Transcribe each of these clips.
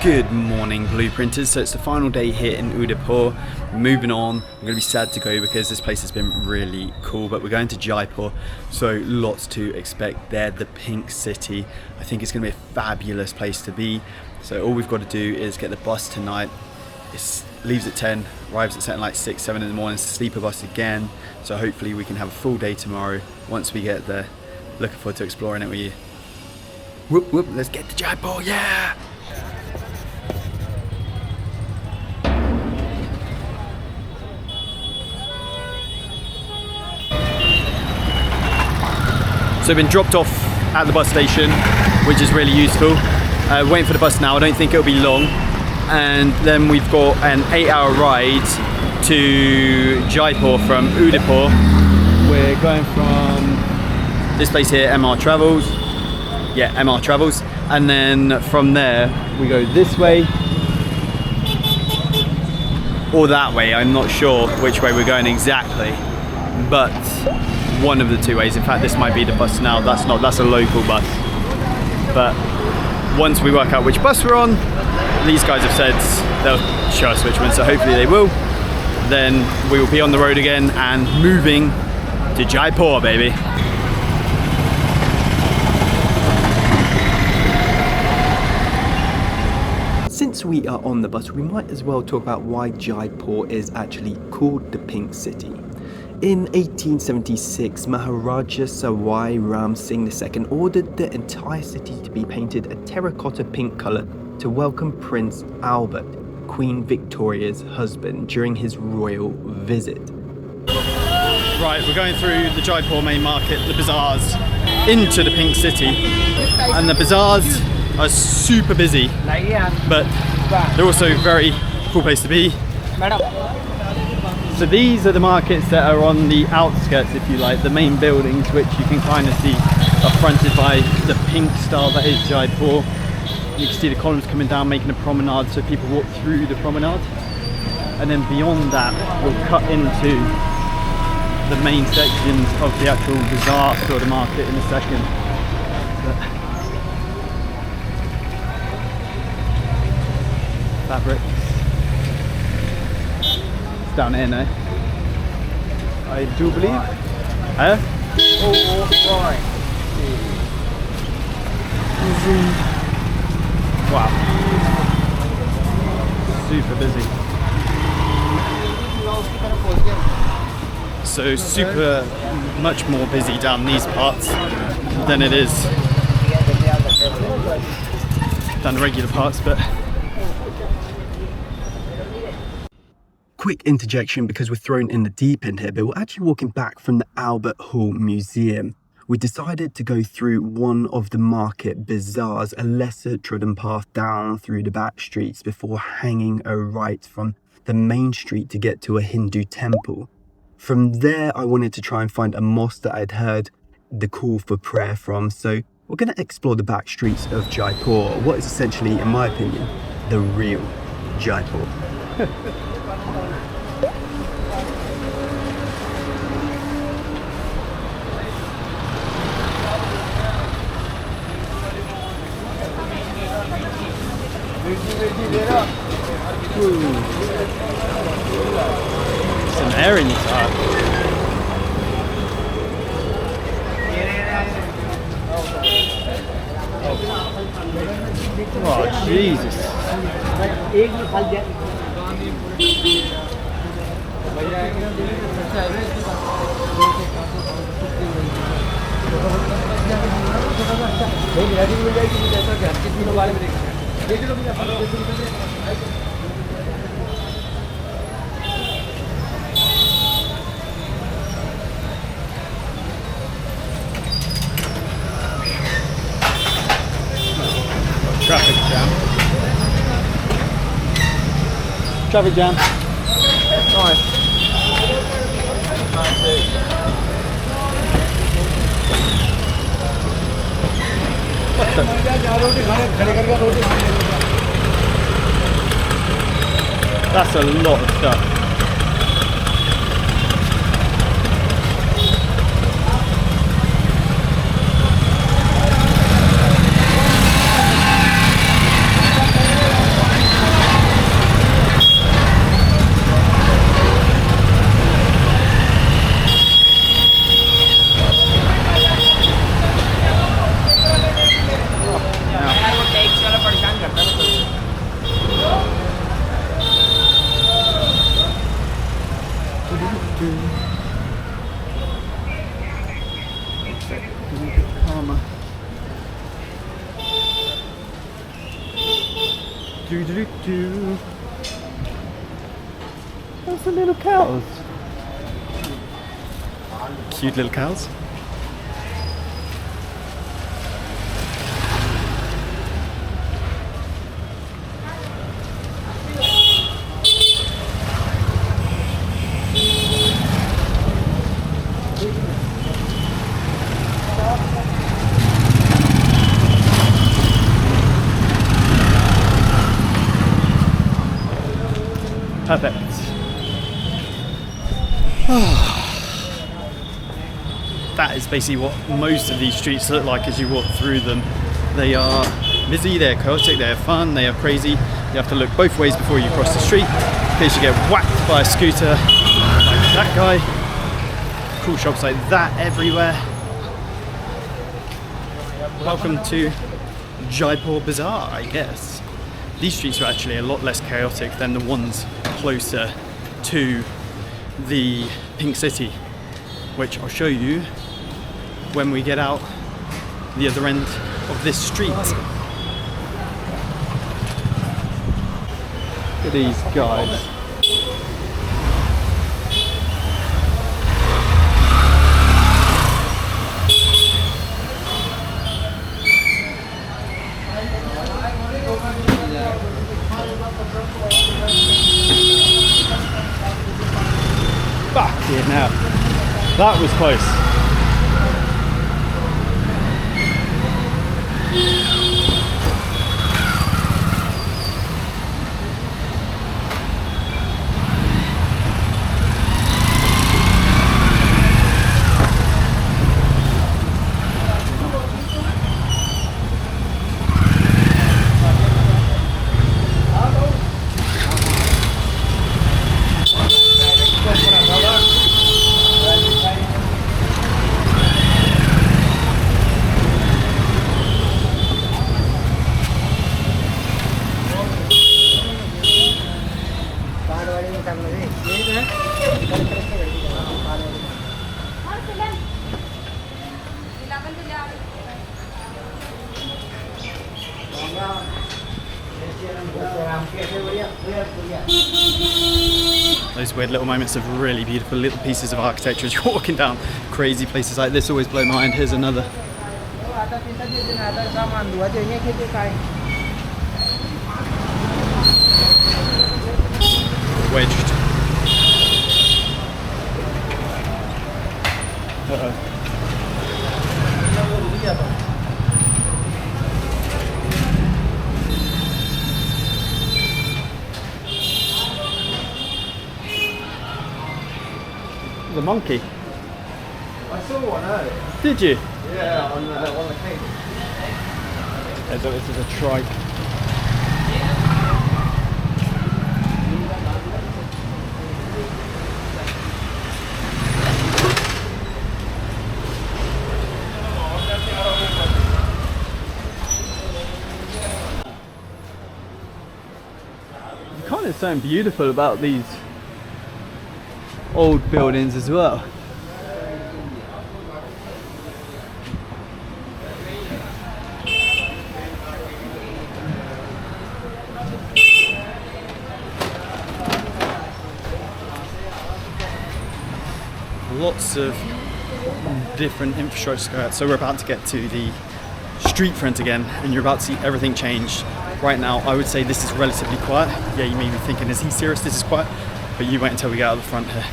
Good morning, Blueprinters. So it's the final day here in Udaipur. Moving on, I'm going to be sad to go because this place has been really cool, but we're going to Jaipur, so lots to expect there. The Pink City. I think it's going to be a fabulous place to be. So all we've got to do is get the bus tonight. It leaves at 10, arrives at something like 6, 7 in the morning, sleeper bus again. So hopefully we can have a full day tomorrow once we get there. Looking forward to exploring it with you. Whoop whoop, let's get to Jaipur, yeah! So we've been dropped off at the bus station, which is really useful. Waiting for the bus now, I don't think it'll be long. And then we've got an 8-hour ride to Jaipur from Udaipur. We're going from this place here, MR Travels. Yeah, MR Travels. And then from there, we go this way or that way. I'm not sure which way we're going exactly, but one of the two ways. In fact, this might be the bus now. That's a local bus. But once we work out which bus we're on, these guys have said they'll show us which one, so hopefully they will. Then we will be on the road again and moving to Jaipur, baby. Since we are on the bus, we might as well talk about why Jaipur is actually called the Pink City. In 1876, Maharaja Sawai Ram Singh II ordered the entire city to be painted a terracotta pink colour to welcome Prince Albert, Queen Victoria's husband, during his royal visit. Right, we're going through the Jaipur main market, the bazaars, into the Pink City. And the bazaars are super busy, but they're also a very cool place to be. So these are the markets that are on the outskirts, if you like, the main buildings, which you can kind of see are fronted by the pink style that is Jaipur. You can see the columns coming down, making a promenade, so people walk through the promenade. And then beyond that, we'll cut into the main sections of the actual bazaar sort of market in a second. Fabric. Down here now, I do believe. Huh? Wow. Super busy. So super much more busy down these parts than it is down the regular parts, but quick interjection because we're thrown in the deep end here, but we're actually walking back from the Albert Hall Museum. We decided to go through one of the market bazaars, a lesser trodden path down through the back streets before hanging a right from the main street to get to a Hindu temple. From there, I wanted to try and find a mosque that I'd heard the call for prayer from, so we're going to explore the back streets of Jaipur, what is essentially, in my opinion, the real Jaipur. Some air inside. Oh, Jesus. Traffic jam. Traffic jam. Nice. What the? That's a lot of stuff. That's the little cows. Cute little cows. Perfect. That is basically what most of these streets look like as you walk through them. They are busy, they're chaotic, they're fun, they are crazy. You have to look both ways before you cross the street in case you get whacked by a scooter like that guy. Cool shops like that everywhere. Welcome to Jaipur Bazaar, I guess. These streets are actually a lot less chaotic than the ones closer to the Pink City, which I'll show you when we get out the other end of this street. Look at these guys. Fuck it now. That was close. Those weird little moments of really beautiful little pieces of architecture as you're walking down crazy places like this always blow my mind. Here's another. Wedged. Uh-oh. The monkey. I saw one earlier. Did you? Yeah, on the cake. This is a trike. Kind of something beautiful about these old buildings as well. Lots of different infrastructure go out. So we're about to get to the street front again and you're about to see everything change. Right now I would say this is relatively quiet. Yeah, you may be thinking, is he serious? This is quiet? But you wait until we get out of the front here.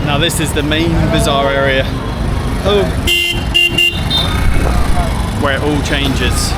Now this is the main bazaar area. Oh, where it all changes.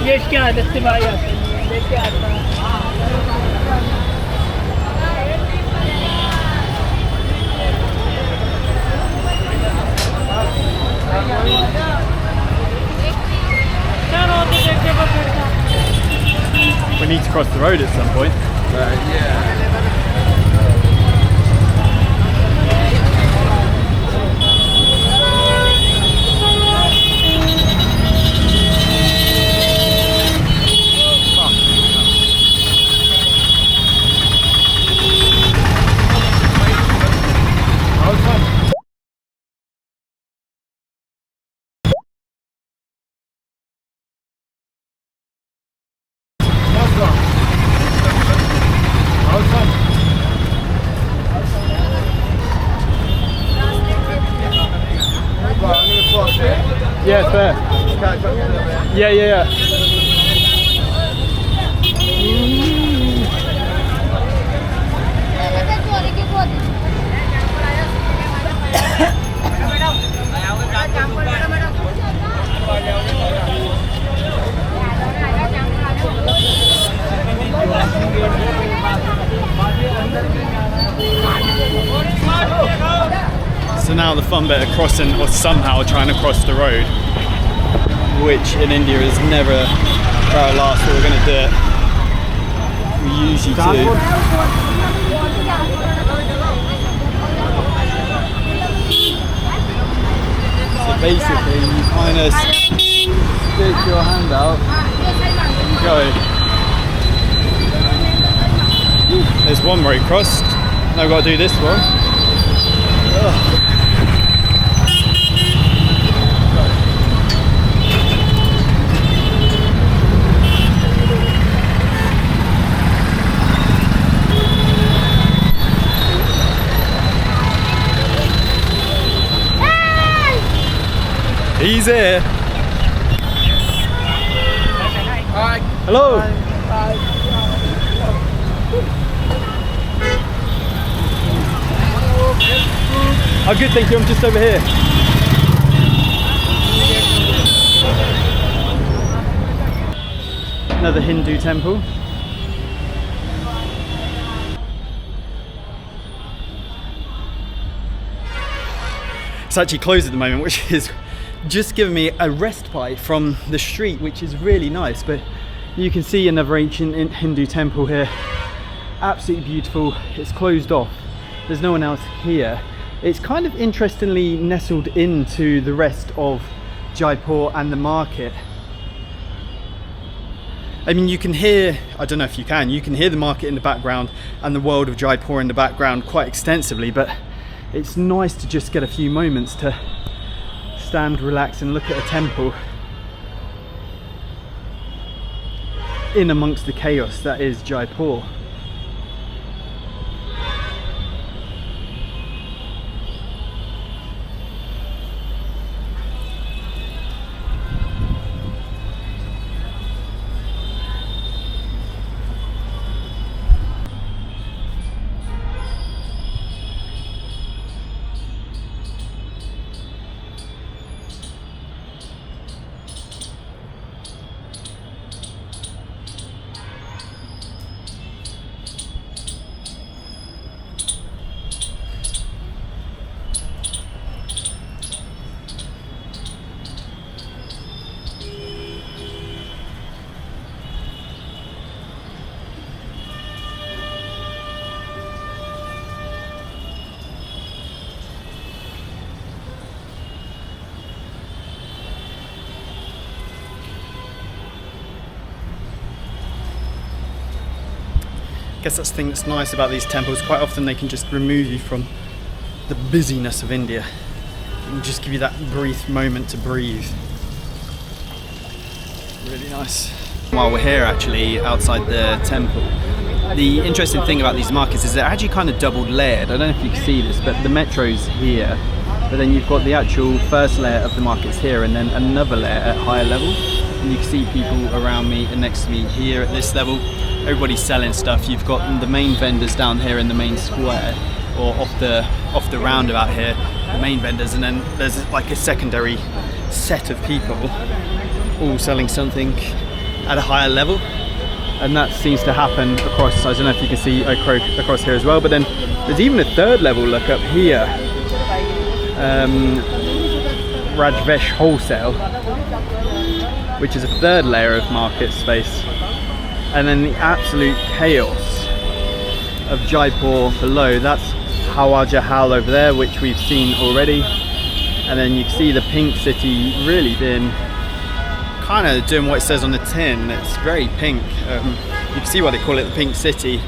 ये क्या है दस्ते भाई लेके आता है We need to cross the road at some point. Yeah. Yeah, fair. Yeah. So now the fun bit of crossing, or somehow trying to cross the road, which in India is never our last, but we're going to do it. We usually do. So basically you kind of stick your hand out and go. There's one road crossed, now I've got to do this one. Ugh. He's here. Hi. Hello. Oh, good, thank you. I'm just over here. Another Hindu temple. It's actually closed at the moment, which is just giving me a respite from the street, which is really nice. But you can see another ancient Hindu temple here. Absolutely beautiful. It's closed off. There's no one else here. It's kind of interestingly nestled into the rest of Jaipur and the market. I mean, you can hear, I don't know if you can hear the market in the background and the world of Jaipur in the background quite extensively, but it's nice to just get a few moments to stand, relax and look at a temple in amongst the chaos that is Jaipur. I guess that's the thing that's nice about these temples. Quite often they can just remove you from the busyness of India and just give you that brief moment to breathe. Really nice. While we're here actually outside the temple, the interesting thing about these markets is they're actually kind of double layered. I don't know if you can see this, but the metro's here but then you've got the actual first layer of the markets here, and then another layer at higher level. And you can see people around me and next to me here at this level. Everybody's selling stuff. You've got the main vendors down here in the main square, or off the roundabout here, the main vendors, and then there's like a secondary set of people all selling something at a higher level. And that seems to happen across, I don't know if you can see across here as well, but then there's even a third level look up here. Rajvesh Wholesale, which is a third layer of market space. And then the absolute chaos of Jaipur below, that's Hawa Majal over there, which we've seen already. And then you can see the pink city really being kind of doing what it says on the tin. It's very pink. You can see why they call it the pink city.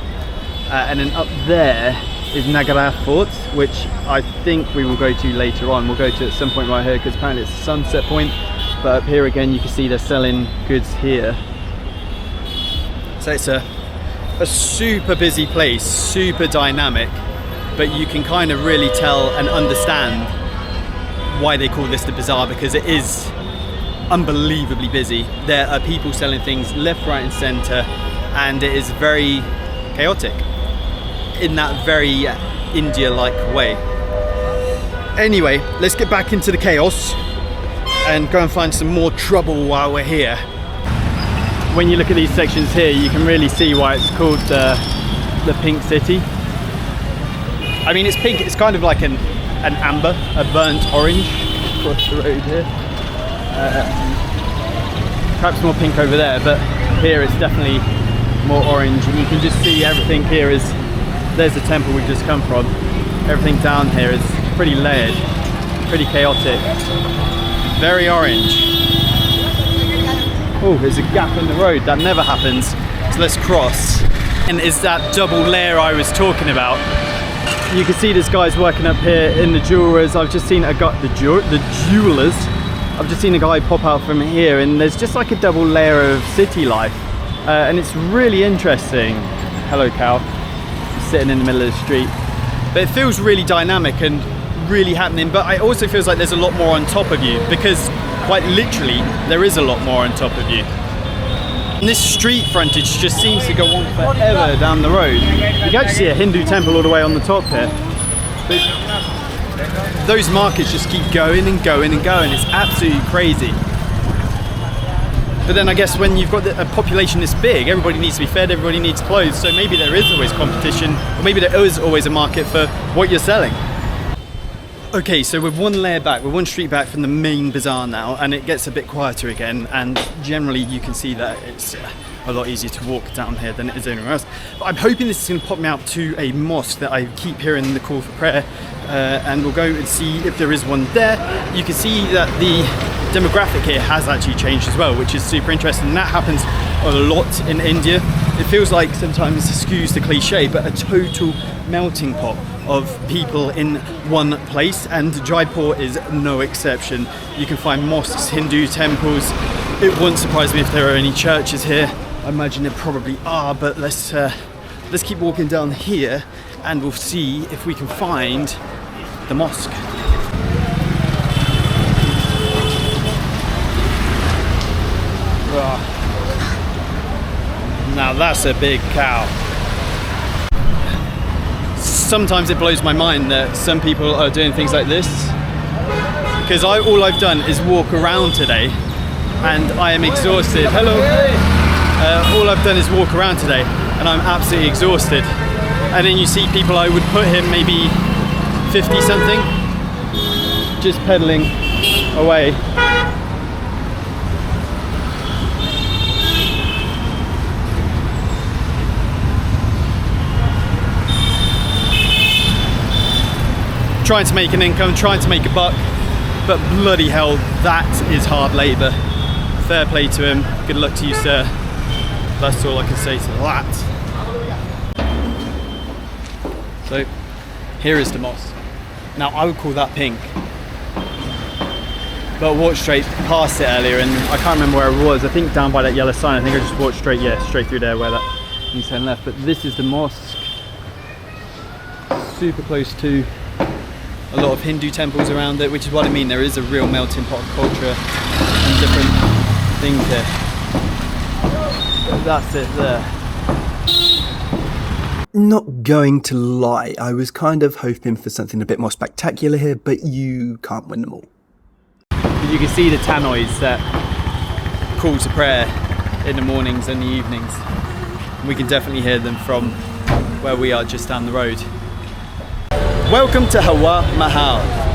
And then up there is Nagara Fort, which I think we will go to later on. We'll go to at some point right here because apparently it's a sunset point. But up here again, you can see they're selling goods here. So it's a super busy place, super dynamic, but you can kind of really tell and understand why they call this the bazaar, because it is unbelievably busy. There are people selling things left, right and centre, and it is very chaotic in that very India-like way. Anyway, let's get back into the chaos and go and find some more trouble while we're here. When you look at these sections here, you can really see why it's called the Pink City. I mean, it's pink, it's kind of like an amber, a burnt orange across the road here. Perhaps more pink over there, but here it's definitely more orange, and you can just see everything here is, there's the temple we've just come from. Everything down here is pretty layered, pretty chaotic, very orange. Oh, there's a gap in the road, that never happens, so let's cross. And is that double layer I was talking about. You can see this guy's working up here in the jewelers. I've just seen a guy, the jewelers. I've just seen a guy pop out from here, and there's just like a double layer of city life, and it's really interesting. Hello, cow. Sitting in the middle of the street, but it feels really dynamic and really happening. But it also feels like there's a lot more on top of you, because quite literally there is a lot more on top of you. And this street frontage just seems to go on forever down the road. You can actually see a Hindu temple all the way on the top here. But those markets just keep going and going and going. It's absolutely crazy. But then I guess when you've got a population this big, everybody needs to be fed, everybody needs clothes, so maybe there is always competition, or maybe there is always a market for what you're selling. Okay, so we're one layer back, we're one street back from the main bazaar now, and it gets a bit quieter again, and generally you can see that it's a lot easier to walk down here than it is anywhere else. But I'm hoping this is going to pop me out to a mosque that I keep hearing the call for prayer, and we'll go and see if there is one there. You can see that the demographic here has actually changed as well, which is super interesting, and that happens a lot in India. It feels like sometimes, excuse the cliche, but a total melting pot of people in one place, and Jaipur is no exception. You can find mosques, Hindu temples. It wouldn't surprise me if there are any churches here. I imagine there probably are, but let's keep walking down here and we'll see if we can find the mosque. Now that's a big cow. Sometimes it blows my mind that some people are doing things like this, because all I've done is walk around today and I am exhausted. Hello. All I've done is walk around today and I'm absolutely exhausted. And then you see people, I would put him maybe 50 something, just pedaling away. Trying to make an income, trying to make a buck, but bloody hell, that is hard labour. Fair play to him, good luck to you, sir. That's all I can say to that. So, here is the mosque. Now, I would call that pink, but I walked straight past it earlier, and I can't remember where it was. I think down by that yellow sign. I think I just walked straight through there where that you turn left. But this is the mosque, super close to a lot of Hindu temples around it, which is what I mean. There is a real melting pot of culture and different things here. That's it there. Not going to lie, I was kind of hoping for something a bit more spectacular here, but you can't win them all. You can see the tannoys that call to prayer in the mornings and the evenings. We can definitely hear them from where we are just down the road. Welcome to Hawa Majal.